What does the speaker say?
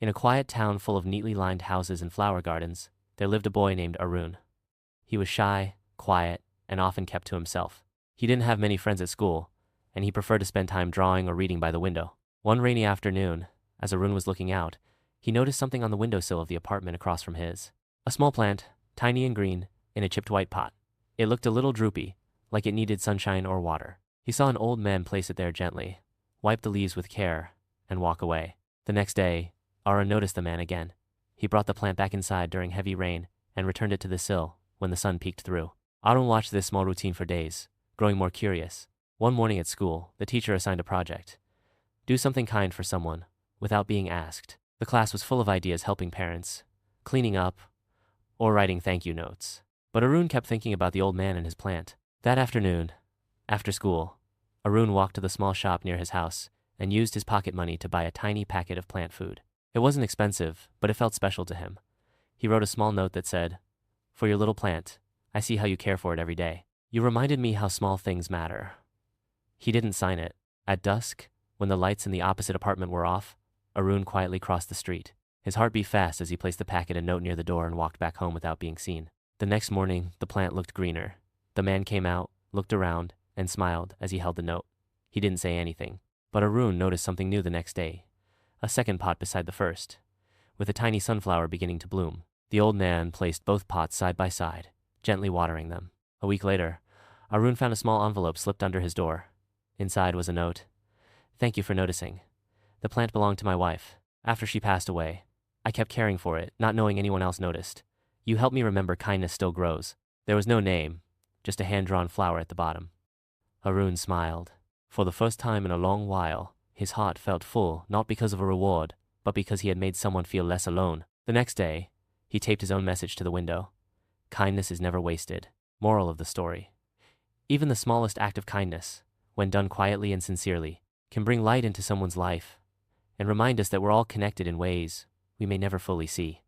In a quiet town full of neatly lined houses and flower gardens, there lived a boy named Arun. He was shy, quiet, and often kept to himself. He didn't have many friends at school, and he preferred to spend time drawing or reading by the window. One rainy afternoon, as Arun was looking out, he noticed something on the windowsill of the apartment across from his. A small plant, tiny and green, in a chipped white pot. It looked a little droopy, like it needed sunshine or water. He saw an old man place it there gently, wipe the leaves with care, and walk away. The next day, Arun noticed the man again. He brought the plant back inside during heavy rain and returned it to the sill when the sun peeked through. Arun watched this small routine for days, growing more curious. One morning at school, the teacher assigned a project. Do something kind for someone, without being asked. The class was full of ideas helping parents, cleaning up, or writing thank you notes. But Arun kept thinking about the old man and his plant. That afternoon, after school, Arun walked to the small shop near his house and used his pocket money to buy a tiny packet of plant food. It wasn't expensive, but it felt special to him. He wrote a small note that said, "For your little plant, I see how you care for it every day. You reminded me how small things matter." He didn't sign it. At dusk, when the lights in the opposite apartment were off, Arun quietly crossed the street. His heart beat fast as he placed the packet and note near the door and walked back home without being seen. The next morning, the plant looked greener. The man came out, looked around, and smiled as he held the note. He didn't say anything. But Arun noticed something new the next day. A second pot beside the first, with a tiny sunflower beginning to bloom. The old man placed both pots side by side, gently watering them. A week later, Arun found a small envelope slipped under his door. Inside was a note. "Thank you for noticing. The plant belonged to my wife. After she passed away, I kept caring for it, not knowing anyone else noticed. You helped me remember kindness still grows." There was no name, just a hand-drawn flower at the bottom. Arun smiled. For the first time in a long while, his heart felt full, not because of a reward, but because he had made someone feel less alone. The next day, he taped his own message to the window. Kindness is never wasted. Moral of the story. Even the smallest act of kindness, when done quietly and sincerely, can bring light into someone's life and remind us that we're all connected in ways we may never fully see.